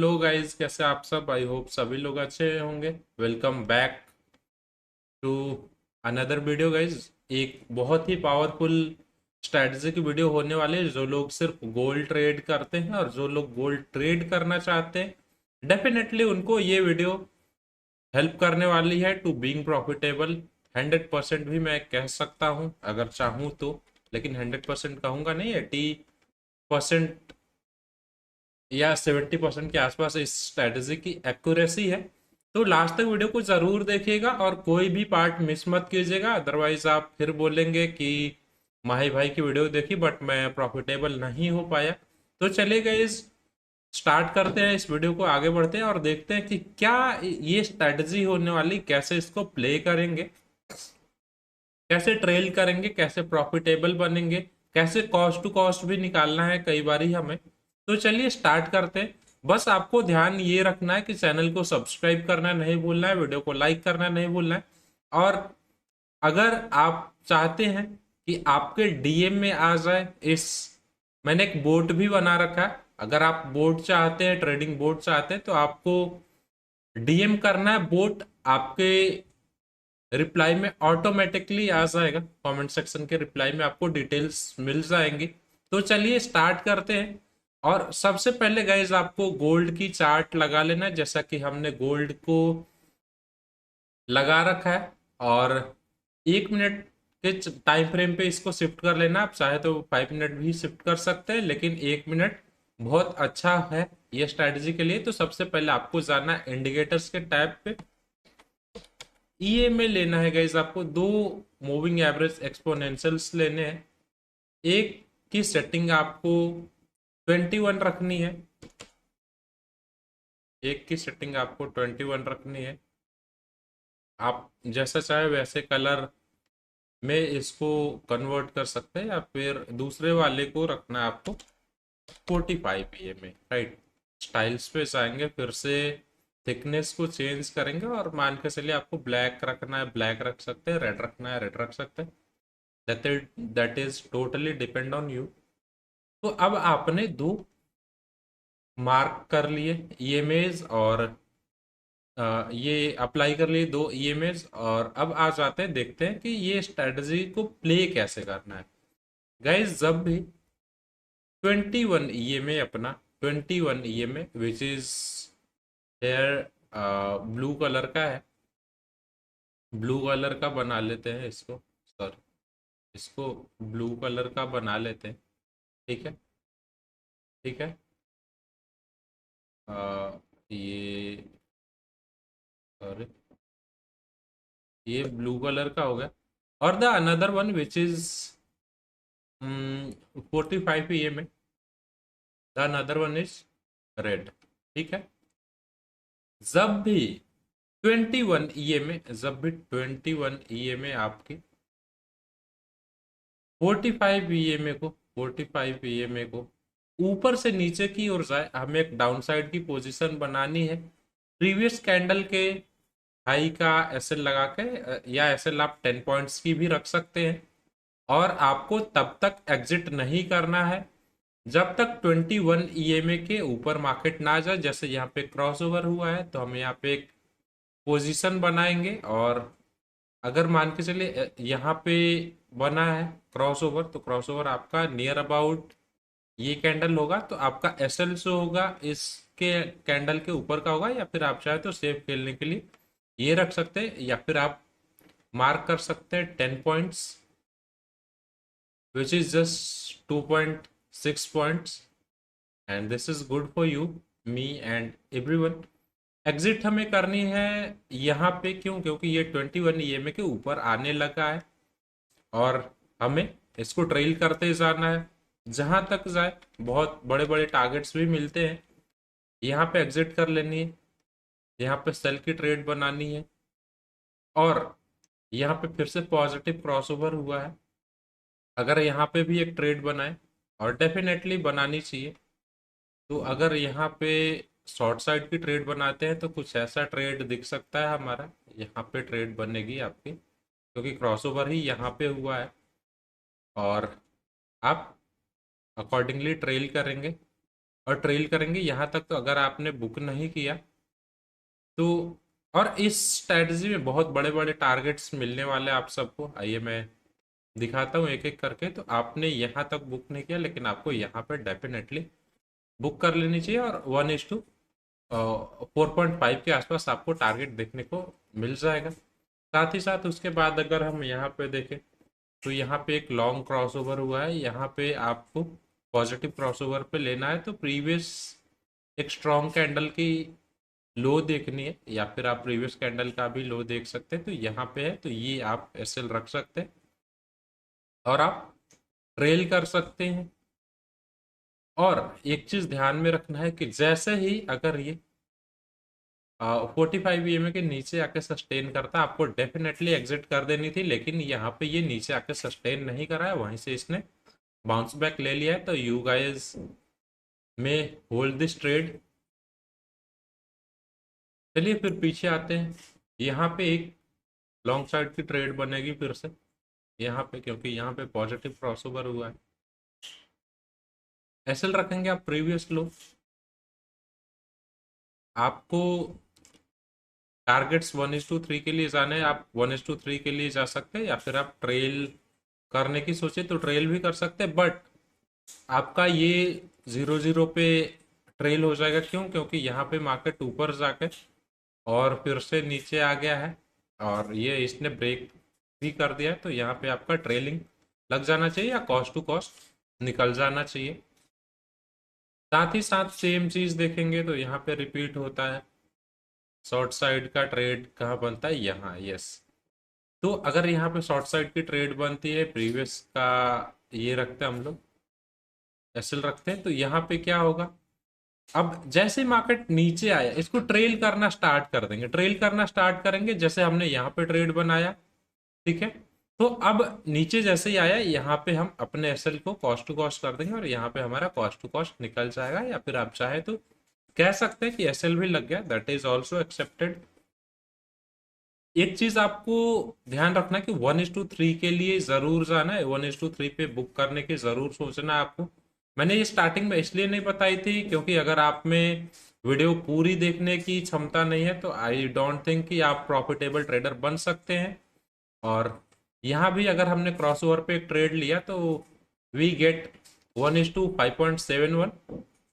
Hello guys, कैसे आप सब। आई होप सभी लोग अच्छे होंगे। Welcome back to another video guys. एक बहुत ही पावरफुल स्ट्रैटेजी की वीडियो होने वाले है। जो लोग सिर्फ गोल्ड ट्रेड करते हैं और जो लोग गोल्ड ट्रेड करना चाहते हैं, डेफिनेटली उनको ये वीडियो हेल्प करने वाली है टू बीइंग प्रॉफिटेबल। 100% भी मैं कह सकता हूँ अगर चाहूँ तो, लेकिन 100% कहूँगा नहीं, 80% या 70% के आसपास इस स्ट्रेटेजी की एक्यूरेसी है। तो लास्ट तक वीडियो को जरूर देखिएगा और कोई भी पार्ट मिस मत कीजिएगा, अदरवाइज आप फिर बोलेंगे कि माही भाई की वीडियो देखी बट मैं प्रॉफिटेबल नहीं हो पाया। तो चलिए गाइस, स्टार्ट करते हैं, इस वीडियो को आगे बढ़ते हैं और देखते हैं कि क्या ये स्ट्रेटजी होने वाली, कैसे इसको प्ले करेंगे, कैसे ट्रेल करेंगे, कैसे प्रॉफिटेबल बनेंगे, कैसे कॉस्ट टू कॉस्ट भी निकालना है कई बार ही हमें। तो चलिए स्टार्ट करते हैं। बस आपको ध्यान ये रखना है कि चैनल को सब्सक्राइब करना नहीं भूलना है, वीडियो को लाइक करना नहीं भूलना है। और अगर आप चाहते हैं कि आपके डीएम में आ जाए इस, मैंने एक बोट भी बना रखा है। अगर आप बोट चाहते हैं, ट्रेडिंग बोट चाहते हैं, तो आपको डीएम करना है, बोट आपके रिप्लाई में ऑटोमेटिकली आ जाएगा। कमेंट सेक्शन के रिप्लाई में आपको डिटेल्स मिल जाएंगी। तो चलिए स्टार्ट करते हैं। और सबसे पहले गाइज आपको गोल्ड की चार्ट लगा लेना है, जैसा कि हमने गोल्ड को लगा रखा है। और 1 मिनट के टाइम फ्रेम पे इसको शिफ्ट कर लेना। आप चाहे तो 5 मिनट भी शिफ्ट कर सकते हैं, लेकिन 1 मिनट बहुत अच्छा है ये स्ट्रैटेजी के लिए। तो सबसे पहले आपको जाना है इंडिकेटर्स के टैब पे। ईए में लेना है गाइज आपको दो मूविंग एवरेज एक्सपोनेंशियल्स लेने हैं। एक की सेटिंग आपको 21 रखनी है। एक की सेटिंग आपको 21 रखनी है। आप जैसा चाहे वैसे कलर में इसको कन्वर्ट कर सकते हैं, या फिर दूसरे वाले को रखना है आपको 45 ये में, राइट। स्टाइल्स पे जाएंगे, फिर से थिकनेस को चेंज करेंगे और मान के चलिए आपको ब्लैक रखना है, ब्लैक रख सकते हैं, रेड रखना है, रेड रख सकते हैं। That is totally depend on you. तो अब आपने दो मार्क कर लिए ईएमएज, और ये अप्लाई कर लिए दो ईएमएज। और अब आ जाते हैं, देखते हैं कि ये स्ट्रेटजी को प्ले कैसे करना है। गाइज जब भी 21 ईएमए अपना, 21 EMA which is here blue colour का है, ब्लू कलर का बना लेते हैं इसको, सॉरी, इसको ब्लू कलर का बना लेते हैं। ठीक है, ठीक है। ये, सॉरी, ये ब्लू कलर का हो गया। और the another one which is 45 E M A, the another one is red. ठीक है। जब भी 21 ई एम ए, जब भी 21 ई एम ए आपकी 45 ई एम ए को, 45 ई एम ए को ऊपर से नीचे की ओर जाए, हमें एक डाउन साइड की पोजीशन बनानी है। प्रीवियस कैंडल के हाई का एसएल लगा के, या एसएल आप 10 पॉइंट्स की भी रख सकते हैं। और आपको तब तक एग्जिट नहीं करना है जब तक 21 ईएमए के ऊपर मार्केट ना आ जाए। जैसे यहाँ पे क्रॉस ओवर हुआ है, तो हम यहाँ पे एक पोजीशन बनाएंगे। और अगर मान के चलिए यहाँ पे बना है क्रॉस ओवर, तो क्रॉस ओवर आपका नियर अबाउट ये कैंडल होगा, तो आपका एसएल जो होगा इसके कैंडल के ऊपर का होगा। या फिर आप चाहे तो सेफ खेलने के लिए ये रख सकते हैं, या फिर आप मार्क कर सकते हैं 10 points, which is just 2.6 points, and this is good for you, me and everyone। Exit हमें करनी है यहाँ पे, क्यों? क्योंकि ये 21 ईएमए के ऊपर आने लगा है और हमें इसको ट्रेल करते जाना है जहां तक जाए। बहुत बड़े बड़े टारगेट्स भी मिलते हैं। यहाँ पे एग्जिट कर लेनी है, यहाँ पे सेल की ट्रेड बनानी है। और यहाँ पे फिर से पॉजिटिव क्रॉसओवर हुआ है। अगर यहाँ पे भी एक ट्रेड बनाए, और डेफिनेटली बनानी चाहिए, तो अगर यहाँ पे शॉर्ट साइड की ट्रेड बनाते हैं तो कुछ ऐसा ट्रेड दिख सकता है हमारा। यहाँ पे ट्रेड बनेगी आपकी, क्योंकि क्रॉसओवर ही यहाँ पे हुआ है। और आप अकॉर्डिंगली ट्रेल करेंगे। और ट्रेल करेंगे यहाँ तक। तो अगर आपने बुक नहीं किया तो, और इस स्ट्रेटजी में बहुत बड़े बड़े टारगेट्स मिलने वाले हैं आप सबको। आइए मैं दिखाता हूँ एक एक करके। तो आपने यहाँ तक बुक नहीं किया, लेकिन आपको यहाँ पे डेफिनेटली बुक कर लेनी चाहिए, और 1:4.5 के आसपास आपको टारगेट देखने को मिल जाएगा। साथ ही साथ उसके बाद अगर हम यहाँ पे देखें तो यहाँ पे एक लॉन्ग क्रॉसओवर हुआ है, यहाँ पे आपको पॉजिटिव क्रॉसओवर पे लेना है। तो प्रीवियस एक स्ट्रॉन्ग कैंडल की लो देखनी है, या फिर आप प्रीवियस कैंडल का भी लो देख सकते हैं। तो यहाँ पे है, तो ये आप एसएल रख सकते हैं और आप ट्रेल कर सकते हैं। और एक चीज ध्यान में रखना है कि जैसे ही अगर ये 45 ईएमए के नीचे आके सस्टेन करता है, आपको डेफिनेटली एग्जिट कर देनी थी। लेकिन यहाँ पे ये नीचे आके सस्टेन नहीं करा है, वहीं से इसने बाउंस बैक ले लिया है। तो यू गाइस में होल्ड दिस ट्रेड। चलिए फिर पीछे आते हैं। यहाँ पे एक लॉन्ग साइड की ट्रेड बनेगी फिर से यहाँ पे, क्योंकि यहाँ पे पॉजिटिव क्रॉसओवर हुआ है। एसएल रखेंगे आप प्रीवियस लो। आपको टारगेट्स 1:3 के लिए जाने हैं, आप 1:3 के लिए जा सकते हैं, या फिर आप ट्रेल करने की सोचे तो ट्रेल भी कर सकते हैं। बट आपका ये 0-0 पे ट्रेल हो जाएगा। क्यों? क्योंकि यहाँ पे मार्केट ऊपर जाके और फिर से नीचे आ गया है, और ये इसने ब्रेक भी कर दिया है। तो यहाँ पे आपका ट्रेलिंग लग जाना चाहिए, या कॉस्ट टू कॉस्ट निकल जाना चाहिए। साथ ही साथ सेम चीज देखेंगे तो यहाँ पे रिपीट होता है। शॉर्ट साइड का ट्रेड कहाँ बनता है? यहाँ, यस। तो अगर यहाँ पे शॉर्ट साइड की ट्रेड बनती है, प्रीवियस का ये रखते हैं हम लोग, एसएल रखते हैं, तो यहाँ पे क्या होगा? अब जैसे मार्केट नीचे आया, इसको ट्रेल करना स्टार्ट कर देंगे। ट्रेल करना स्टार्ट करेंगे जैसे हमने यहाँ पे ट्रेड बनाया, ठीक है। तो अब नीचे जैसे ही आया, यहाँ पे हम अपने एसएल को कॉस्ट टू कॉस्ट कर देंगे, और यहाँ पे हमारा कॉस्ट टू कॉस्ट निकल जाएगा। या फिर आप चाहे तो कह सकते हैं कि एसएल भी लग गया, दैट इज ऑल्सो एक्सेप्टेड। एक चीज आपको ध्यान रखना है कि 1:3 के लिए जरूर जाना है, 1:3 पे बुक करने की जरूर सोचना है आपको। मैंने ये स्टार्टिंग में इसलिए नहीं बताई थी, क्योंकि अगर आप में वीडियो पूरी देखने की क्षमता नहीं है, तो आई डोंट थिंक कि आप प्रॉफिटेबल ट्रेडर बन सकते हैं। और यहाँ भी अगर हमने क्रॉस ओवर पे एक ट्रेड लिया, तो we get 1:5.71,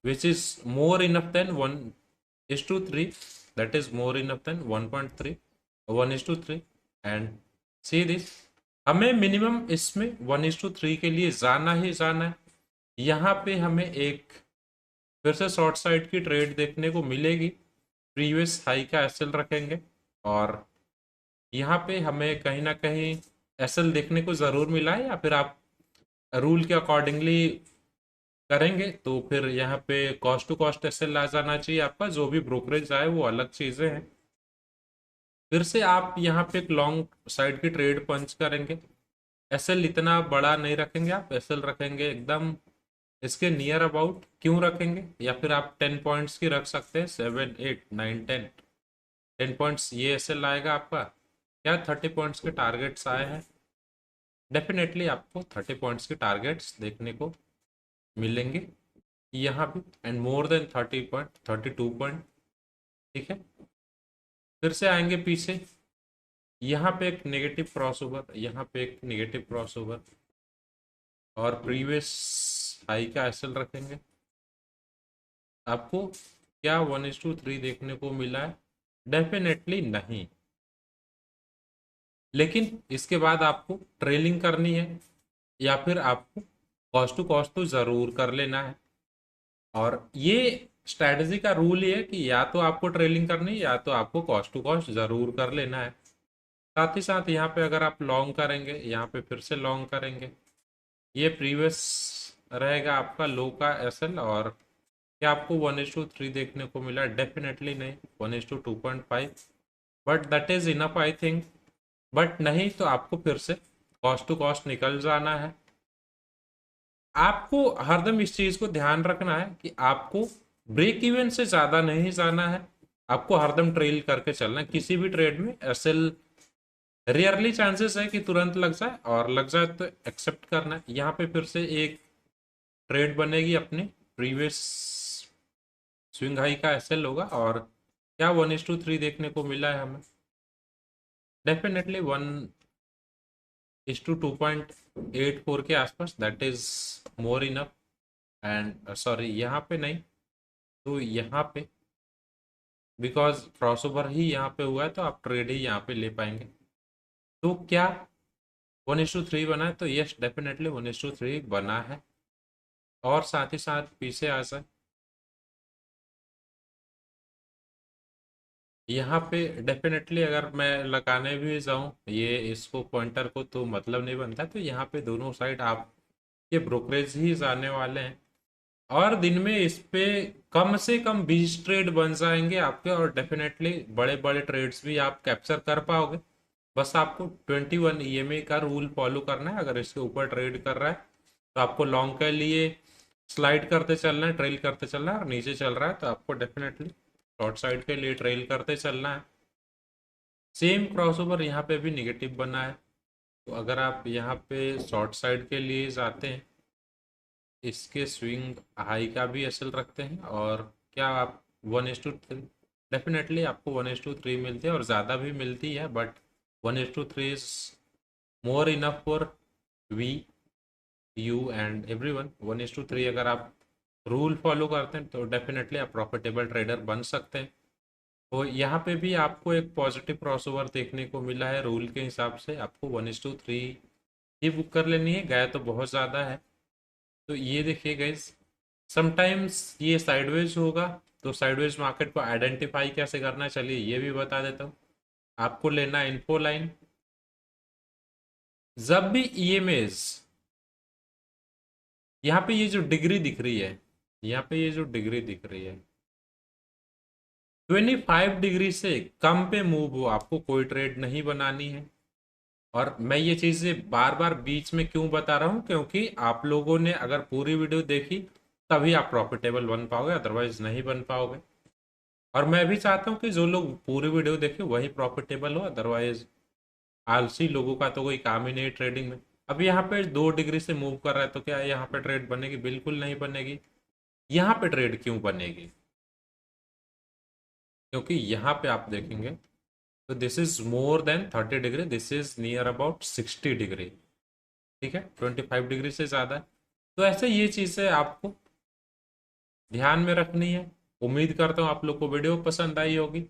which is more enough than 1:3, that is more enough than 1.3, 1:3। And see this, हमें मिनिमम इसमें 1:3 के लिए जाना ही जाना है। यहाँ पे हमें एक फिर से शॉर्ट साइड की ट्रेड देखने को मिलेगी। प्रीवियस हाई का एसएल रखेंगे, और यहाँ पे हमें कहीं ना कहीं एसएल देखने को ज़रूर मिला है, या फिर आप रूल के अकॉर्डिंगली करेंगे तो फिर यहाँ पे कॉस्ट टू कॉस्ट एसएल आ जाना चाहिए आपका। जो भी ब्रोकरेज आए वो अलग चीज़ें हैं। फिर से आप यहाँ पे एक लॉन्ग साइड की ट्रेड पंच करेंगे। एसएल इतना बड़ा नहीं रखेंगे, आप एसएल रखेंगे एकदम इसके नियर अबाउट। क्यों रखेंगे? या फिर आप 10 पॉइंट्स की रख सकते हैं, 7, 8, 9, 10। 10 पॉइंट्स ये एसएल आएगा आपका। क्या 30 पॉइंट्स के टारगेट्स आए हैं? डेफिनेटली आपको 30 पॉइंट्स के टारगेट्स देखने को मिलेंगे यहाँ भी, and more than 30 point, 32 point, ठीक है। फिर से आएंगे पीछे, यहाँ पे एक नेगेटिव क्रॉसओवर, यहाँ पे एक नेगेटिव क्रॉसओवर, और प्रीवियस हाई का एसएल रखेंगे। आपको क्या 1:3 देखने को मिला है? डेफिनेटली नहीं। लेकिन इसके बाद आपको ट्रेलिंग करनी है, या फिर आपको कॉस्ट टू कॉस्ट तो ज़रूर कर लेना है। और ये स्ट्रैटेजी का रूल ये है कि या तो आपको ट्रेलिंग करनी है, या तो आपको कॉस्ट टू कॉस्ट ज़रूर कर लेना है। साथ ही साथ यहाँ पे अगर आप लॉन्ग करेंगे, यहाँ पे फिर से लॉन्ग करेंगे, ये प्रीवियस रहेगा आपका लो का एसएल। और क्या आपको 1:3 देखने को मिला? डेफिनेटली नहीं, 1:2.5, but that is enough I think. But नहीं तो आपको फिर से कॉस्ट टू कॉस्ट निकल जाना है। आपको हरदम इस चीज को ध्यान रखना है कि आपको ब्रेक इवन से ज्यादा नहीं जाना है, आपको हरदम ट्रेल करके चलना है। किसी भी ट्रेड में एसएल रेयरली चांसेस है कि तुरंत लग जाए, और लग जाए तो एक्सेप्ट करना है। यहाँ पे फिर से एक ट्रेड बनेगी अपनी प्रीवियस स्विंग हाई का एसएल होगा। और क्या 1:3 देखने को मिला है हमें? डेफिनेटली 1:2.84 के आसपास, that is more enough. And sorry, यहाँ पे नहीं, तो यहाँ पे बिकॉज क्रॉसओवर ही यहाँ पे हुआ है तो आप ट्रेड ही यहाँ पे ले पाएंगे। तो क्या 1:3 बना है? तो यस, डेफिनेटली 1:3 बना है। और साथ ही साथ पीछे आ जाए, यहाँ पे डेफिनेटली अगर मैं लगाने भी जाऊँ ये इसको पॉइंटर को तो मतलब नहीं बनता, तो यहाँ पे दोनों साइड आप ये ब्रोकरेज ही जाने वाले हैं। और दिन में इस पे कम से कम 20 ट्रेड बन जाएंगे आपके, और डेफिनेटली बड़े बड़े ट्रेड्स भी आप कैप्चर कर पाओगे। बस आपको 21 ईएमए का रूल फॉलो करना है। अगर इसके ऊपर ट्रेड कर रहा है तो आपको लॉन्ग के लिए स्लाइड करते चलना है, ट्रेल करते चलना है। और नीचे चल रहा है तो आपको डेफिनेटली शॉर्ट साइड के लिए ट्रेल करते चलना है। सेम क्रॉसओवर यहाँ पे भी निगेटिव बना है, तो अगर आप यहाँ पे शॉर्ट साइड के लिए जाते हैं, इसके स्विंग हाई का भी एसएल रखते हैं, और क्या आप 1:3, डेफिनेटली आपको 1:3 मिलती है और ज़्यादा भी मिलती है, but 1:3 is more enough for we you and everyone. 1:3 अगर आप रूल फॉलो करते हैं तो डेफिनेटली आप प्रॉफिटेबल ट्रेडर बन सकते हैं। तो यहाँ पे भी आपको एक पॉजिटिव क्रॉसओवर देखने को मिला है। रूल के हिसाब से आपको 1:3 ही बुक कर लेनी है, गया तो बहुत ज़्यादा है। तो ये देखिए गाइज, समटाइम्स ये साइडवेज होगा, तो साइडवेज मार्केट को आइडेंटिफाई कैसे करना है चलिए ये भी बता देता हूँ। आपको लेना है इन्फो लाइन। जब भी ईएमएस, यहाँ पे ये जो डिग्री दिख रही है, यहाँ पे ये जो डिग्री दिख रही है 25 डिग्री से कम पे मूव हो, आपको कोई ट्रेड नहीं बनानी है। और मैं ये चीज़ें बार बार बीच में क्यों बता रहा हूँ, क्योंकि आप लोगों ने अगर पूरी वीडियो देखी तभी आप प्रॉफिटेबल बन पाओगे, अदरवाइज नहीं बन पाओगे। और मैं भी चाहता हूँ कि जो लोग पूरी वीडियो देखे वही प्रॉफिटेबल हो, अदरवाइज आलसी लोगों का तो कोई काम ही नहीं ट्रेडिंग में। अब यहाँ पे 2 डिग्री से मूव कर रहा है तो क्या यहाँ पे ट्रेड बनेगी? बिल्कुल नहीं बनेगी। यहाँ पे ट्रेड क्यों बनेगी? क्योंकि यहाँ पे आप देखेंगे तो this is more than 30 degree, this is near about 60 degree. ठीक है, 25 डिग्री से ज़्यादा है। तो ऐसे ये चीज़ें आपको ध्यान में रखनी है। उम्मीद करता हूँ आप लोग को वीडियो पसंद आई होगी।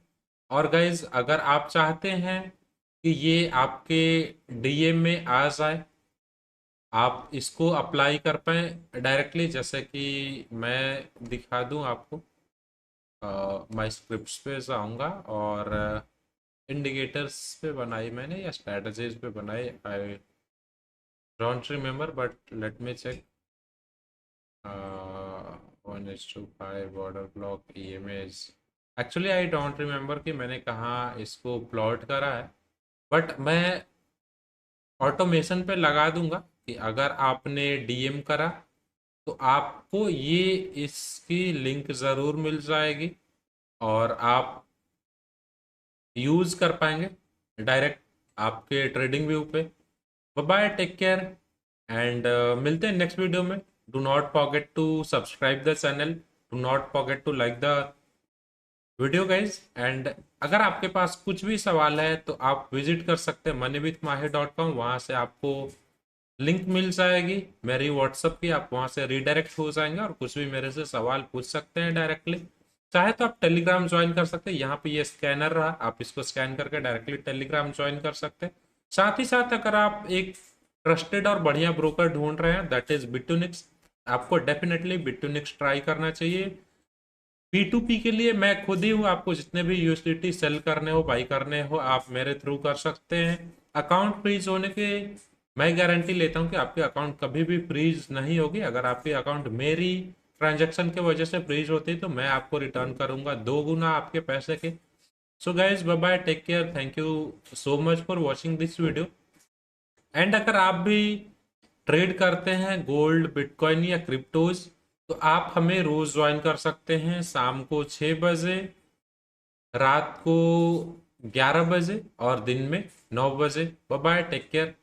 और गाइज, अगर आप चाहते हैं कि ये आपके डीएम में आ जाए, आप इसको अप्लाई कर पाए डायरेक्टली, जैसे कि मैं दिखा दूं आपको। माई स्क्रिप्ट्स पे जाऊंगा और इंडिकेटर्स पे बनाई मैंने या स्ट्रेटजीज पे बनाई, I don't remember, but let me check. 1:5 border block EMAs, actually I don't remember कि मैंने कहाँ इसको प्लॉट करा है, बट मैं ऑटोमेशन पे लगा दूंगा कि अगर आपने डीएम करा तो आपको ये इसकी लिंक ज़रूर मिल जाएगी और आप यूज़ कर पाएंगे डायरेक्ट आपके ट्रेडिंग व्यू पे। बाय, टेक केयर, एंड मिलते हैं नेक्स्ट वीडियो में। Do not forget to subscribe the channel, do not forget to like the video guys. And अगर आपके पास कुछ भी सवाल है तो आप विजिट कर सकते हैं moneyvithmahi.com, वहाँ से आपको लिंक मिल जाएगी मेरी व्हाट्सअप की, आप वहाँ से रीडायरेक्ट हो जाएंगे और कुछ भी मेरे से सवाल पूछ सकते हैं डायरेक्टली। चाहे तो आप टेलीग्राम ज्वाइन कर सकते हैं, यहाँ पे ये स्कैनर रहा, आप इसको स्कैन करके डायरेक्टली टेलीग्राम ज्वाइन कर सकते हैं। साथ ही साथ अगर आप एक ट्रस्टेड और बढ़िया ब्रोकर ढूंढ रहे हैं, दैट इज बिटूनिक्स, आपको डेफिनेटली बिटूनिक्स ट्राई करना चाहिए। P2P के लिए मैं खुद ही हूँ, आपको जितने भी यूएसडीटी सेल करने हो, बाई करने हो, आप मेरे थ्रू कर सकते हैं। अकाउंट फ्रीज होने के मैं गारंटी लेता हूँ कि आपके अकाउंट कभी भी फ्रीज नहीं होगी। अगर आपके अकाउंट मेरी ट्रांजैक्शन के वजह से फ्रीज होती है तो मैं आपको रिटर्न करूंगा 2 गुना आपके पैसे के। So guys, bye bye, take care, thank you so much for watching this video. And अगर आप भी ट्रेड करते हैं गोल्ड, बिटकॉइन या क्रिप्टोज, तो आप हमें रोज ज्वाइन कर सकते हैं शाम को 6 बजे, रात को 11 बजे और दिन में 9 बजे। Bye bye, take care.